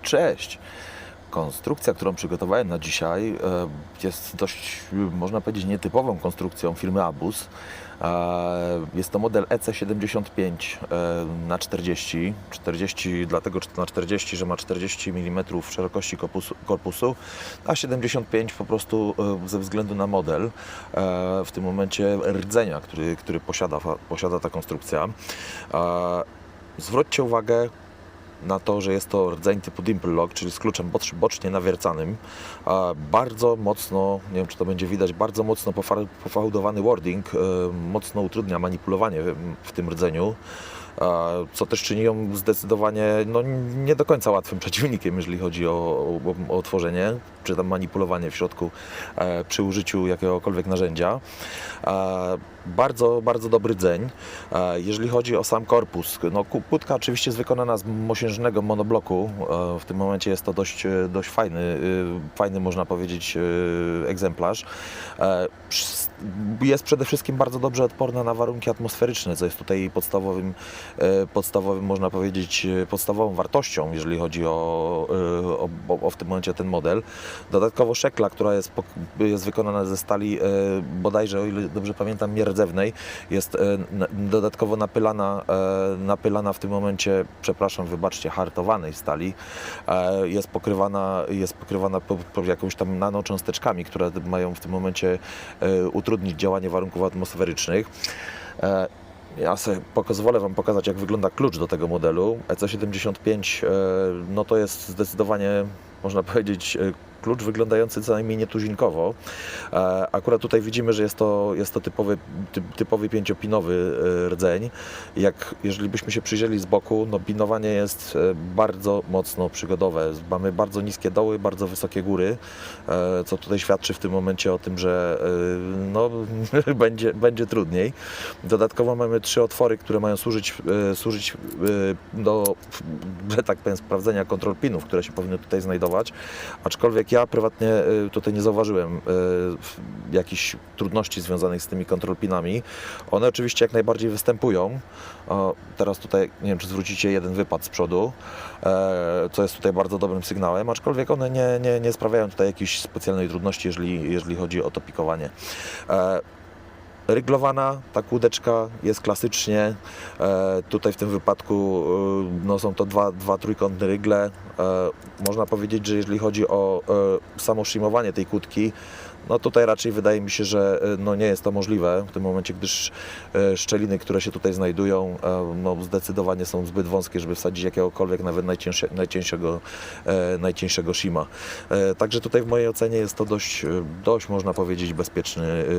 Cześć! Konstrukcja, którą przygotowałem na dzisiaj, jest dość, można powiedzieć, nietypową konstrukcją firmy Abus. Jest to model EC75 na 40. 40 dlatego na 40, że ma 40 mm szerokości korpusu, a 75 po prostu ze względu na model, w tym momencie rdzenia, który posiada ta konstrukcja. Zwróćcie uwagę na to, że jest to rdzeń typu dimple lock, czyli z kluczem bocznie nawiercanym. Bardzo mocno, nie wiem czy to będzie widać, bardzo mocno pofałdowany wording mocno utrudnia manipulowanie w tym rdzeniu, co też czyni ją zdecydowanie nie do końca łatwym przeciwnikiem, jeżeli chodzi o tworzenie czy tam manipulowanie w środku przy użyciu jakiegokolwiek narzędzia. Bardzo, bardzo dobry rdzeń. Jeżeli chodzi o sam korpus, kłódka oczywiście jest wykonana z mosiężnego monobloku. W tym momencie jest to dość fajny można powiedzieć egzemplarz. Jest przede wszystkim bardzo dobrze odporna na warunki atmosferyczne, co jest tutaj podstawowym można powiedzieć, podstawową wartością, jeżeli chodzi o w tym momencie ten model. Dodatkowo szekla, która jest wykonana ze stali bodajże, o ile dobrze pamiętam, nierdzewnej, jest dodatkowo napylana w tym momencie, przepraszam, wybaczcie, hartowanej stali. Jest pokrywana jakąś tam nanocząsteczkami, które mają w tym momencie utrudnić działanie warunków atmosferycznych. Ja sobie pozwolę Wam pokazać, jak wygląda klucz do tego modelu. EC75 to jest zdecydowanie, można powiedzieć, klucz wyglądający co najmniej nietuzinkowo. Akurat tutaj widzimy, że jest to typowy pięciopinowy rdzeń. Jeżeli byśmy się przyjrzeli z boku, pinowanie jest bardzo mocno przygodowe. Mamy bardzo niskie doły, bardzo wysokie góry, co tutaj świadczy w tym momencie o tym, że będzie trudniej. Dodatkowo mamy 3 otwory, które mają służyć do, że tak powiem, sprawdzenia kontrol pinów, które się powinny tutaj znajdować. Aczkolwiek ja prywatnie tutaj nie zauważyłem jakichś trudności związanych z tymi kontrol pinami. One oczywiście jak najbardziej występują. Teraz tutaj, nie wiem czy zwrócicie, jeden wypad z przodu, co jest tutaj bardzo dobrym sygnałem, aczkolwiek one nie sprawiają tutaj jakiejś specjalnej trudności, jeżeli chodzi o to pikowanie. Ryglowana ta kłódeczka jest klasycznie. Tutaj w tym wypadku są to dwa trójkątne rygle. Można powiedzieć, że jeżeli chodzi o samo szymowanie tej kłódki, tutaj raczej wydaje mi się, że nie jest to możliwe w tym momencie, gdyż szczeliny, które się tutaj znajdują, zdecydowanie są zbyt wąskie, żeby wsadzić jakiegokolwiek, nawet najcieńszego shima. Także tutaj w mojej ocenie jest to dość można powiedzieć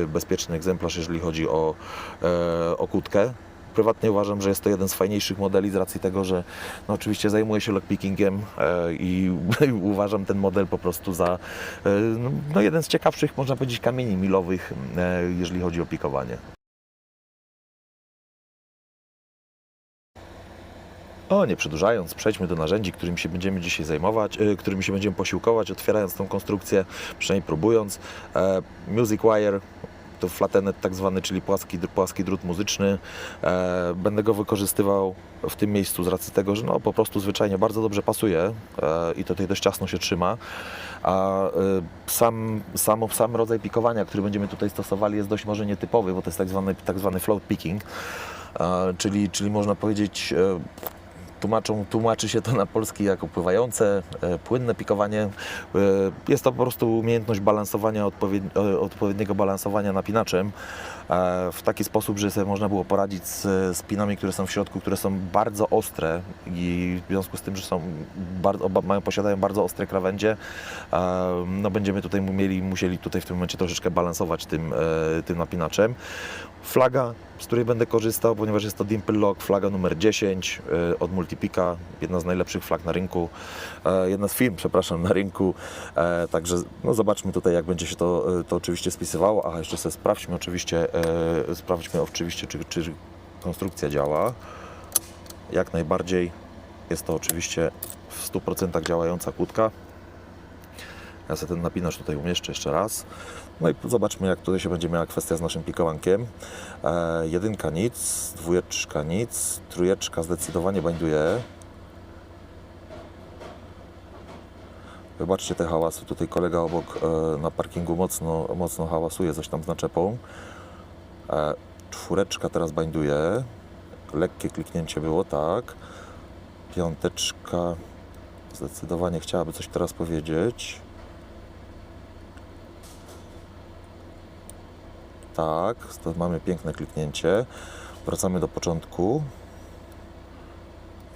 bezpieczny egzemplarz, jeżeli chodzi o kłódkę. Prywatnie uważam, że jest to jeden z fajniejszych modeli z racji tego, że oczywiście zajmuję się lockpickingiem i uważam ten model po prostu za jeden z ciekawszych, można powiedzieć, kamieni milowych, jeżeli chodzi o pikowanie. Nie przedłużając, przejdźmy do narzędzi, którymi się będziemy dzisiaj zajmować, którymi się będziemy posiłkować, otwierając tą konstrukcję, przynajmniej próbując. Music Wire. To flattenet tak zwany, czyli płaski drut muzyczny. Będę go wykorzystywał w tym miejscu z racji tego, że po prostu zwyczajnie bardzo dobrze pasuje i tutaj dość ciasno się trzyma. A sam rodzaj pikowania, który będziemy tutaj stosowali, jest dość może nietypowy, bo to jest tak zwany float picking, czyli można powiedzieć, tłumaczy się to na polski jako pływające, płynne pikowanie. Jest to po prostu umiejętność balansowania, odpowiedniego balansowania napinaczem w taki sposób, że sobie można było poradzić z pinami, które są w środku, które są bardzo ostre i w związku z tym, że posiadają bardzo ostre krawędzie, będziemy tutaj musieli tutaj w tym momencie troszeczkę balansować tym napinaczem. Flaga, z której będę korzystał, ponieważ jest to dimple lock, flaga numer 10 od Multipika, jedna z najlepszych flag na rynku, jedna z firm, przepraszam, na rynku, także zobaczmy tutaj, jak będzie się to oczywiście spisywało. Jeszcze sobie sprawdźmy oczywiście, czy konstrukcja działa. Jak najbardziej jest to oczywiście w 100% działająca kłódka. Ja sobie ten napinacz tutaj umieszczę jeszcze raz. I zobaczmy, jak tutaj się będzie miała kwestia z naszym pikowankiem. 1 nic, 2 nic, 3 zdecydowanie binduje. Wybaczcie te hałasy, tutaj kolega obok na parkingu mocno hałasuje coś tam z naczepą. 4 teraz binduje, lekkie kliknięcie było, tak. 5 zdecydowanie chciałaby coś teraz powiedzieć. Tak, to mamy piękne kliknięcie. Wracamy do początku.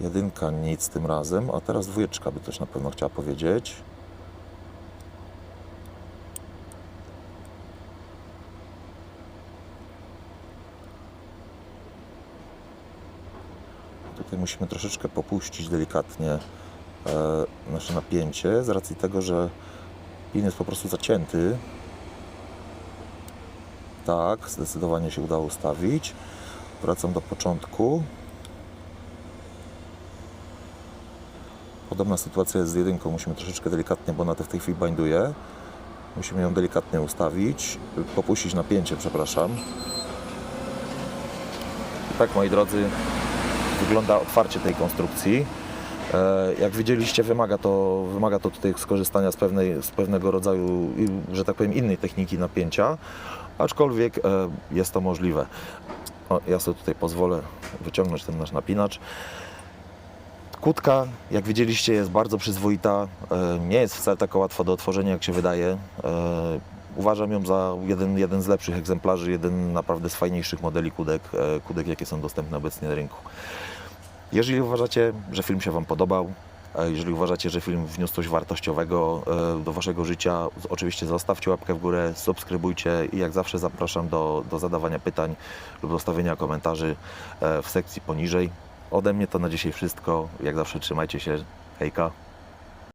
1 nic tym razem, a teraz 2 by coś na pewno chciała powiedzieć. Tutaj musimy troszeczkę popuścić delikatnie nasze napięcie z racji tego, że pin jest po prostu zacięty. Tak, zdecydowanie się udało ustawić. Wracam do początku. Podobna sytuacja jest z 1. Musimy troszeczkę delikatnie, bo ona w tej chwili binduje. Musimy ją delikatnie ustawić, popuścić napięcie, przepraszam. I tak, moi drodzy, wygląda otwarcie tej konstrukcji. Jak widzieliście, wymaga to tutaj skorzystania z pewnego rodzaju, że tak powiem, innej techniki napięcia, aczkolwiek jest to możliwe. Ja sobie tutaj pozwolę wyciągnąć ten nasz napinacz. Kłódka, jak widzieliście, jest bardzo przyzwoita, nie jest wcale taka łatwa do otworzenia, jak się wydaje. Uważam ją za jeden z lepszych egzemplarzy, jeden naprawdę z fajniejszych modeli kłódek, jakie są dostępne obecnie na rynku. Jeżeli uważacie, że film się Wam podobał, jeżeli uważacie, że film wniósł coś wartościowego do Waszego życia, oczywiście zostawcie łapkę w górę, subskrybujcie i jak zawsze zapraszam do zadawania pytań lub zostawienia komentarzy w sekcji poniżej. Ode mnie to na dzisiaj wszystko. Jak zawsze trzymajcie się. Hejka.